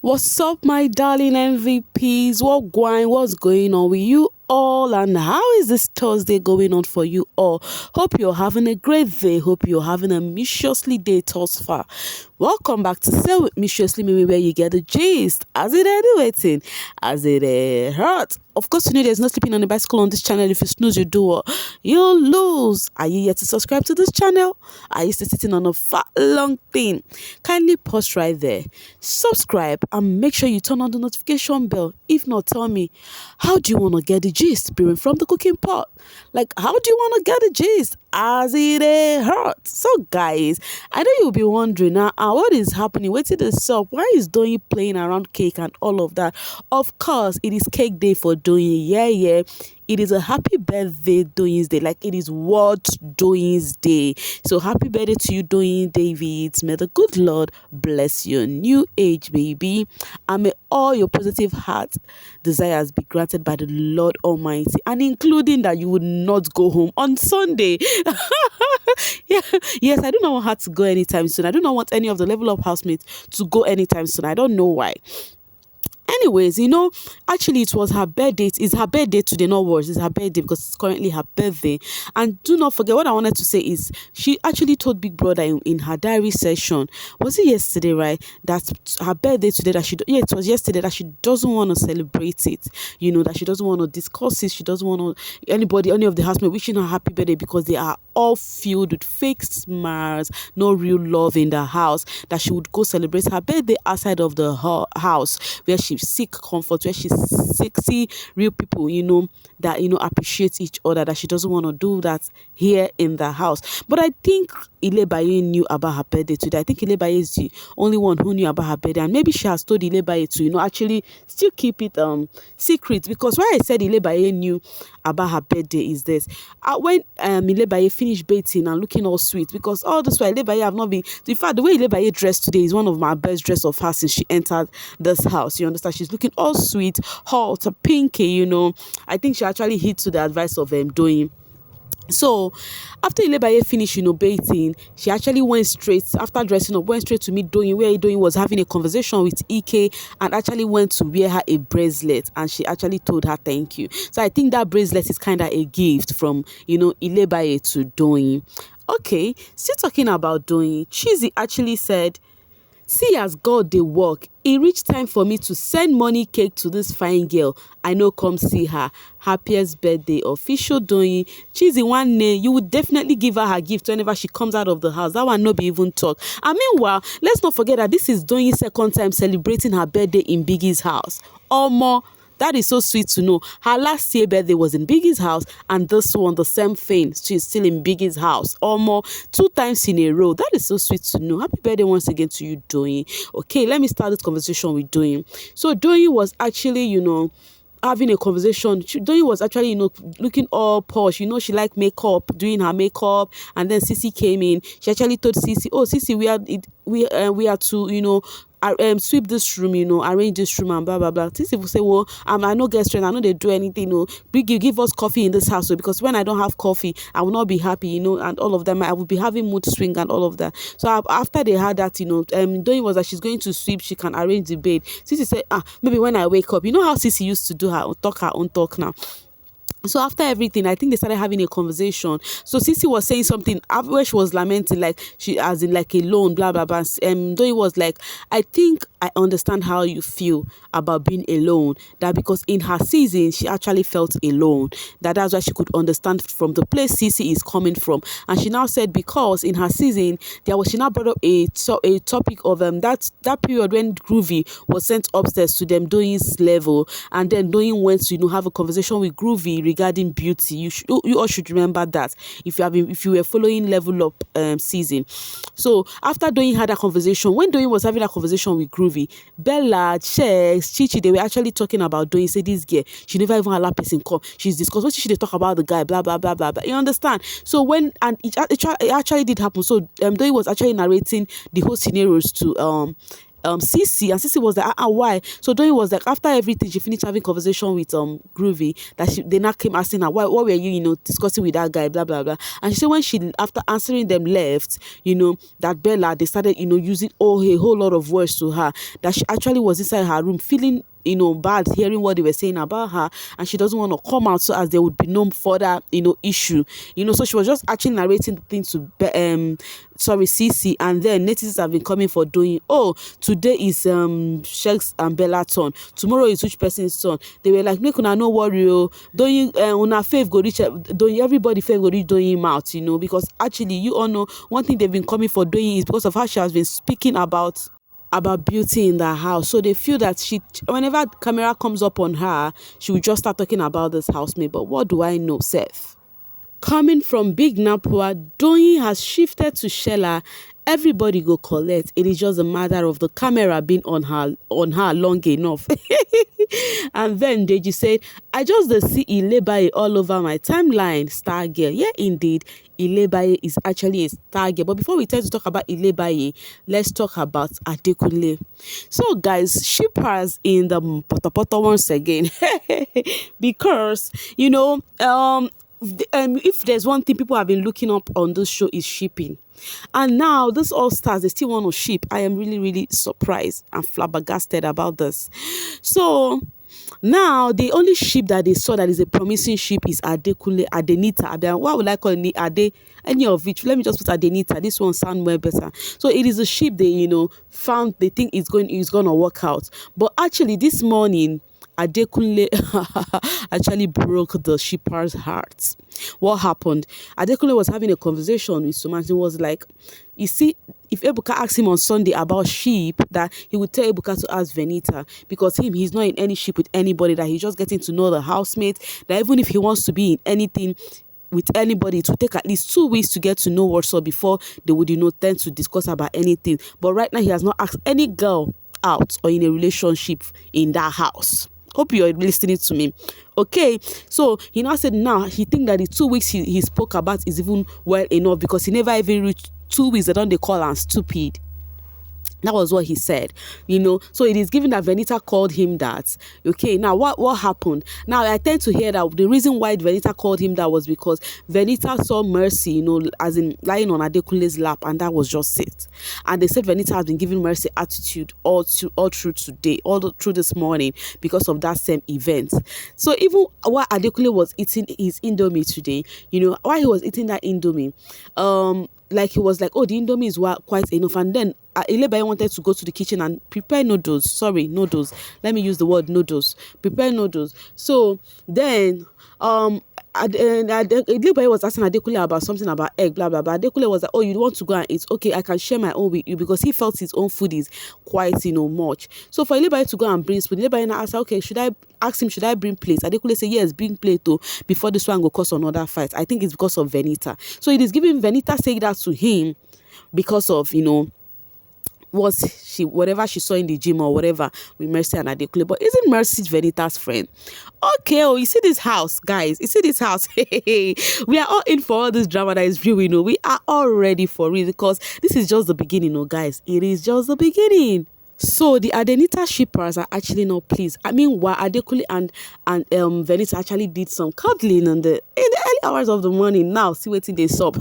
What's up, my darling MVPs? What's going on with you all, and how is this Thursday going on for you all? Hope you're having a great day. Hope you're having a viciously day thus far. Welcome back to Say With Viciously, maybe where you get the gist. As it waiting, as it hurt. Of course, you know there's no sleeping on the bicycle on this channel. If you snooze, you do what? You'll lose. Are you yet to subscribe to this channel? Are you still sitting on a fat long thing? Kindly pause right there, subscribe, and make sure you turn on the notification bell. If not, tell me, how do you want to get the gist brewing from the cooking pot? Like, how do you want to get the gist as it hurts? So guys, I know you'll be wondering now, what is happening? Wait till this up. Why is Doyin playing around cake and all of that? Of course, it is cake day for Doyin. Yeah. It is a happy birthday Doyin's day. Like, it is World Doyin's Day. So happy birthday to you, Doyin David. May the good Lord bless your new age, baby. And may all your positive heart desires be granted by the Lord Almighty. And including that you would not go home on Sunday. Yes, I do not want her to go anytime soon. I do not want any of the level up housemates to go anytime soon. I don't know why. Anyways, actually it was her birthday. It's her birthday today, not worse. It's her birthday because it's currently her birthday. And do not forget, what I wanted to say is she actually told Big Brother in her diary session, was it yesterday, right? That her birthday today, it was yesterday, that she doesn't want to celebrate it. That she doesn't want to discuss it. She doesn't want any of the housemates wishing her happy birthday because they are all filled with fake smiles, no real love in the house. That she would go celebrate her birthday outside of the house where she seek comfort, where she see real people, that appreciate each other. That she doesn't want to do that here in the house. But I think Ilebaye knew about her birthday today. I think Ilebaye is the only one who knew about her birthday, and maybe she has told Ilebaye to actually still keep it secret. Because why I said Ilebaye knew about her birthday is this: when Ilebaye finished bathing and looking all sweet, because all this while Ilebaye have not been, in fact the way Ilebaye dressed today is one of my best dress of her since she entered this house. You understand? She's looking all sweet, hot, pinky. I think she actually hit to the advice of Doyin. So after Ilebaye finished bathing, she actually went straight, after dressing up, went straight to meet Doyin, where Doyin was having a conversation with Ike, and actually went to wear her a bracelet, and she actually told her thank you. So I think that bracelet is kind of a gift from Ilebaye to Doyin. Okay, still talking about Doyin, Chizzy actually said, "See as God dey work, e reach time for me to send money cake to this fine girl. I no come see her. Happiest birthday, official Doyin." Chizzy, one day you would definitely give her gift whenever she comes out of the house. That one no be even talk. And meanwhile, let's not forget that this is Doyin's second time celebrating her birthday in Biggie's house. Omo, that is so sweet to know. Her last year birthday was in Biggie's house, and this one, the same thing. She's still in Biggie's house. Almost 2 times in a row. That is so sweet to know. Happy birthday once again to you, Doyin. Okay, let me start this conversation with Doyin. So Doyin was actually, having a conversation. Doyin was actually, looking all posh. She liked makeup, doing her makeup, and then Sissy came in. She actually told Sissy, "Oh, Sissy, we are to, sweep this room, arrange this room and blah blah blah." Sissy will say, "Well, I no get strength. I know they do anything. Give us coffee in this house, because when I don't have coffee, I will not be happy, and all of them. I will be having mood swing and all of that." So after they had that, Doyin was that she's going to sweep. She can arrange the bed. Sissy said, maybe when I wake up. You know how Sissy used to do her own talk now. So after everything, I think they started having a conversation. So Sissy was saying something where she was lamenting, like she, as in like alone, blah blah blah. Doyin was like, "I think I understand how you feel about being alone. That because in her season she actually felt alone. That's why she could understand from the place Sissy is coming from." And she now said because in her season she now brought up a topic of that period when Groovy was sent upstairs to them Doyin's level, and then Doyin went to have a conversation with Groovy regarding beauty. You all should remember that if you were following Level Up season. So after Doyin had a conversation, when Doyin was having a conversation with Groovy, Bella, Chex, Chichi, they were actually talking about Doyin. Say this girl, she never even allow person come. She's discussed what she should talk about the guy, blah blah blah blah blah. You understand? So it actually did happen. So Doyin was actually narrating the whole scenarios to CC, and CC was like, why? So Doyin was like, after everything, she finished having conversation with Groovy, that they now came asking her, why, what were you, discussing with that guy, blah blah blah. And she said when she, after answering them, left, that Bella, they started, using a whole lot of words to her, that she actually was inside her room feeling bad, hearing what they were saying about her, and she doesn't want to come out so as there would be no further issue. So she was just actually narrating the thing to CC, and then notices have been coming for Doyin. Oh, today is Sheiks and Bella turn, tomorrow is which person's turn. They were like, make una no worry, Doyin, una fave go reach Doyin, everybody fave go reach Doyin mouth, because actually you all know one thing they've been coming for Doyin is because of how she has been speaking about beauty in the house. So they feel that whenever camera comes up on her, she will just start talking about this housemate. But what do I know, Seth? Coming from Big Napua, Doyin has shifted to Shella. Everybody go collect. It is just a matter of the camera being on her long enough. And then Deji said, I just see Ilebaye all over my timeline. Star girl. Yeah, indeed. Ilebaye is actually a star girl. But before we tend to talk about Ilebaye, let's talk about Adekunle. So guys, shippers in the Potopoto once again. Because, if there's one thing people have been looking up on this show is shipping. And now this all stars, they still want to ship. I am really, really surprised and flabbergasted about this. So now the only ship that they saw that is a promising ship is Adekunle, Adenita. What would I call it? Ade? Any of which? Let me just put Adenita. This one sounds way better. So it is a ship they found, they think it's gonna work out. But actually this morning, Adekunle actually broke the shipper's hearts. What happened? Adekunle was having a conversation with someone. He was like, you see, if Ebuka asked him on Sunday about sheep, that he would tell Ebuka to ask Venita, because he's not in any ship with anybody, that he's just getting to know the housemate, that even if he wants to be in anything with anybody, it will take at least 2 weeks to get to know what's up before they would tend to discuss about anything. But right now he has not asked any girl out or in a relationship in that house. Hope you're listening to me. Okay, so he now said now he think that the 2 weeks he spoke about is even well enough, because he never even reached 2 weeks. They don't they call him stupid. That was what he said, So it is given that Venita called him that. Okay, now what happened? Now I tend to hear that the reason why Venita called him that was because Venita saw Mercy, as in lying on Adekunle's lap, and that was just it. And they said Venita has been giving Mercy attitude all through today, all through this morning, because of that same event. So even while Adekunle was eating his Indomie today, while he was eating that Indomie, like he was like, oh, the Indomie is quite enough, and then Ilebaye wanted to go to the kitchen and prepare noodles. Let me use the word noodles. Prepare noodles. So then, Ilebaye was asking Adekunle about something about egg, blah blah blah. Adekunle was like, oh, you want to go and eat? Okay, I can share my own with you, because he felt his own food is quite much. So for Ilebaye to go and bring spoon, Ilebaye now asked, okay, should I bring plates? Adekunle said, yes, bring plate though, before this one go cause another fight. I think it's because of Venita. So it is giving Venita saying that to him because of whatever she saw in the gym or whatever with Mercy and Adekunle. But isn't Mercy Venita's friend? Okay, you see this house, guys. You see this house. We are all in for all this drama that is real. We are all ready for it, because this is just the beginning, guys. It is just the beginning. So the Adenita shippers are actually not pleased. I mean, while Adekunle and Venita actually did some cuddling in the early hours of the morning. Now, see what they sup.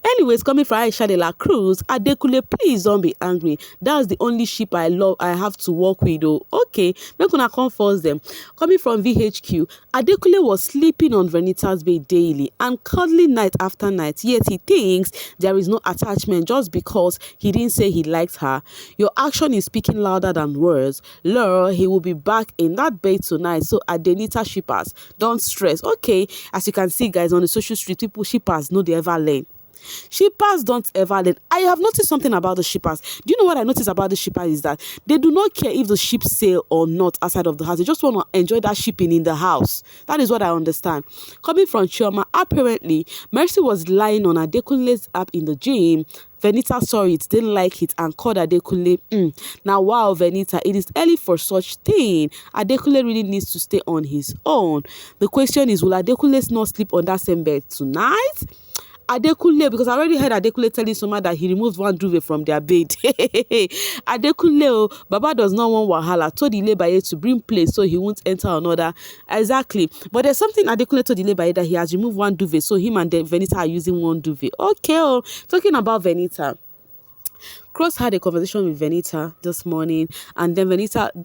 Anyways, coming from Aisha de la Cruz, Adekunle, please don't be angry. That's the only ship I have to work with, though. Okay, not gonna come force them. Coming from VHQ, Adekunle was sleeping on Venita's bed daily and cuddling night after night. Yet he thinks there is no attachment just because he didn't say he liked her. Your action is speaking louder than words. Lord, he will be back in that bed tonight. So Adenita shippers, don't stress. Okay, as you can see, guys, on the social street, people shippers know they ever learn. Shippers don't ever learn. I have noticed something about the shippers. Do you know what I noticed about the shippers is that they do not care if the ship sail or not outside of the house. They just want to enjoy that shipping in the house. That is what I understand. Coming from Chioma, apparently Mercy was lying on Adekunle's app in the gym. Venita saw it, didn't like it, and called Adekunle. Now, wow, Venita, it is early for such thing. Adekunle really needs to stay on his own. The question is, will Adekunle not sleep on that same bed tonight? Adekunle, because I already heard Adekunle telling Soma that he removed one duvet from their bed. Adekunle, oh, Baba does not want wahala. Told Ilebaye to bring place so he won't enter another. Exactly. But there's something Adekunle told Ilebaye that he has removed one duvet, so him and Venita are using one duvet. Okay, oh, talking about Venita. Cross had a conversation with Venita this morning, and then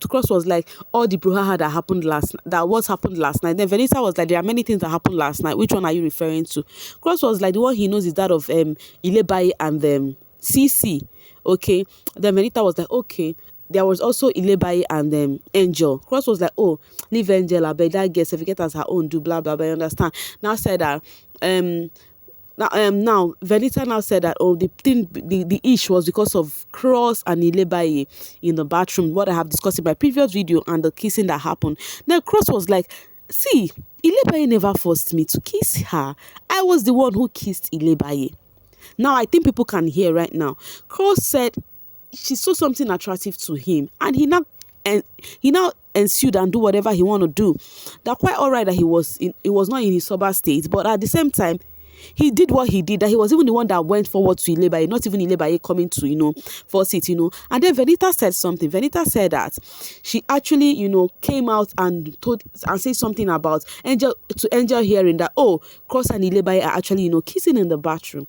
Cross was like, all the brouhaha that happened last that what happened last night. Then Venita was like, there are many things that happened last night. Which one are you referring to? Cross was like, the one he knows is that of Ilebaye and CC. Okay. Then Venita was like, okay. There was also Ilebaye and Angel. Cross was like, oh, leave Angel, I bet that girl certificate as her own, do blah blah blah. You understand? Now said that now Venita now said that the issue was because of Cross and Ilebaye in the bathroom, what I have discussed in my previous video, and the kissing that happened. Then Cross was like, see, Ilebaye never forced me to kiss her. I was the one who kissed Ilebaye. Now I think people can hear right now. Cross said she saw something attractive to him, and he now ensued and do whatever he want to do. That quite all right that he was not in his sober state, but at the same time he did what he did, that he was even the one that went forward to Ilebaye, not even Ilebaye coming to force it. And then Venita said something. Venita said that she actually came out and said something about Angel hearing that, oh, Cross and Ilebaye are actually kissing in the bathroom.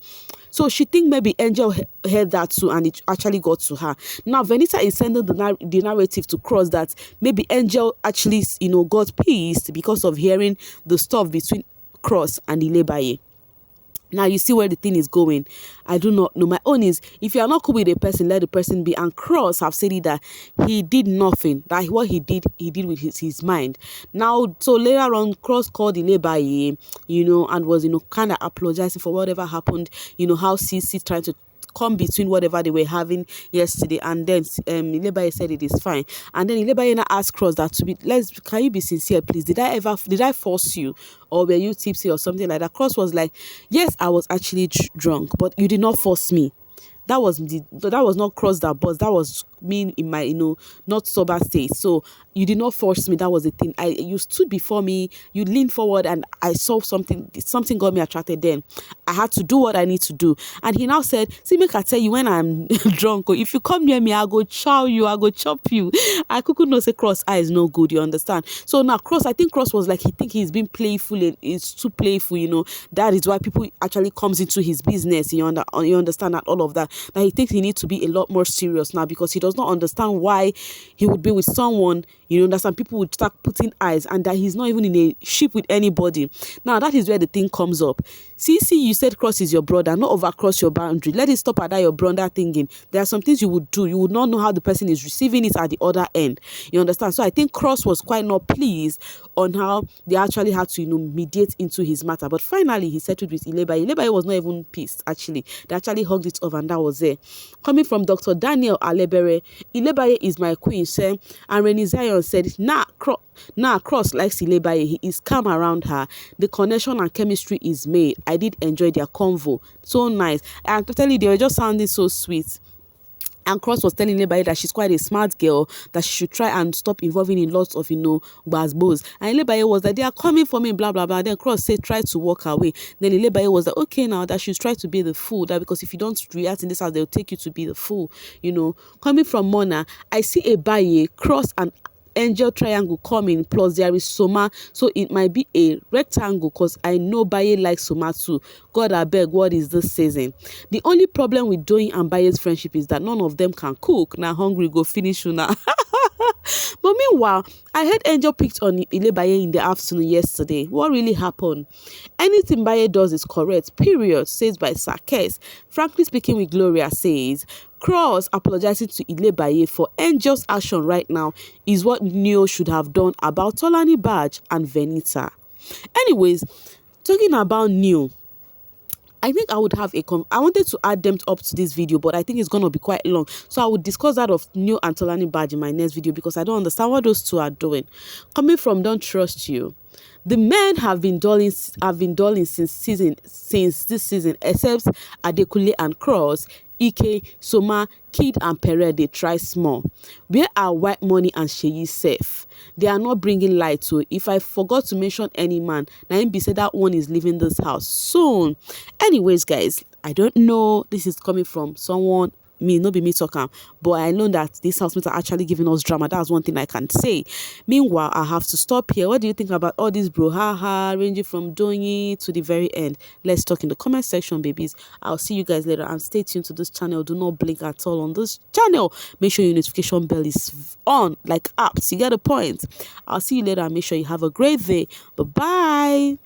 So she think maybe Angel heard that too, and it actually got to her. Now Venita is sending the narrative to Cross that maybe Angel actually got pissed because of hearing the stuff between Cross and Ilebaye. Now you see where the thing is going. I do not know. My own is, if you are not cool with a person, let the person be. And Cross have said it that he did nothing. That what he did with his mind. Now, so later on, Cross called Ilebaye, and was kind of apologizing for whatever happened. How CC trying to come between whatever they were having yesterday, and then Ilebaye said it is fine. And then Ilebaye now asked Cross that can you be sincere, please? Did I force you, or were you tipsy or something like that? Cross was like, yes, I was actually drunk, but you did not force me. That was not Cross that buzz. That was me in my not sober state. So you did not force me. That was the thing. You stood before me, you leaned forward, and I saw something got me attracted. Then I had to do what I need to do. And he now said, see, make I tell you, when I'm drunk, or if you come near me, I go chow you, I go chop you. I could not say Cross eye is no good, you understand? So now I think Cross was like, he think he's been playful, and it's too playful, that is why people actually comes into his business. You understand that, all of that he thinks he needs to be a lot more serious now, because he does not understand why he would be with someone, that some people would start putting eyes, and that he's not even in a ship with anybody. Now that is where the thing comes up. CC, you said Cross is your brother, not overcross your boundary. Let it stop at that your brother thinking. There are some things you would do. You would not know how the person is receiving it at the other end. You understand? So I think Cross was quite not pleased on how they actually had to, mediate into his matter. But finally, he settled with Ilebaye. Ilebaye was not even pissed, actually. They actually hugged it off, and that was it. Coming from Dr. Daniel Alebere, Ilebaye is my queen, sir. And Renny Zion said, Cross likes Ilebaye. He is calm around her. The connection and chemistry is made. I did enjoy their convo. So nice. And totally, they were just sounding so sweet. And Cross was telling Ilebaye that she's quite a smart girl, that she should try and stop involving in lots of, gbas. And Ilebaye was like, they are coming for me, blah, blah, blah. Then Cross said, try to walk away. Then Ilebaye was like, okay, now that she's trying to be the fool, that because if you don't react in this house, they'll take you to be the fool, Coming from Mona, I see Ilebaye, Cross, and Angel triangle coming, plus there is Soma, so it might be a rectangle, because I know Baye likes Soma too. God abeg, what is this season? The only problem with Doyin and Baye's friendship is that none of them can cook. Now hungry go finish you now. But meanwhile, I heard Angel picked on Ilebaye in the afternoon yesterday. What really happened? Anything Baye does is correct, period, says by Sarkes. Frankly speaking with Gloria says, Cross apologizing to Ilebaye for Angel's action right now is what Neo should have done about Tolani Badge and Venita. Anyways, talking about Neo, I think I would have I wanted to add them up to this video, but I think it's going to be quite long. So I would discuss that of Neo and Tolani Badge in my next video, because I don't understand what those two are doing. Coming from Don't Trust You. The men have been dulling since this season, except Adekunle and Cross, Ike, Soma, Kid and Pere. They try small. Where are White Money and Sheyi safe? They are not bringing light to it. If I forgot to mention any man, now be said that one is leaving this house soon. Anyways, guys, I don't know. This is coming from someone, me, no be me talking, but I know that these housemates are actually giving us drama. That's one thing I can say. Meanwhile, I have to stop here. What do you think about all this brouhaha ranging from doyin to the very end? Let's talk in the comment section, babies. I'll see you guys later, and stay tuned to this channel. Do not blink at all on this channel. Make sure your notification bell is on like apps. You get the point. I'll see you later, and make sure you have a great day. Bye bye.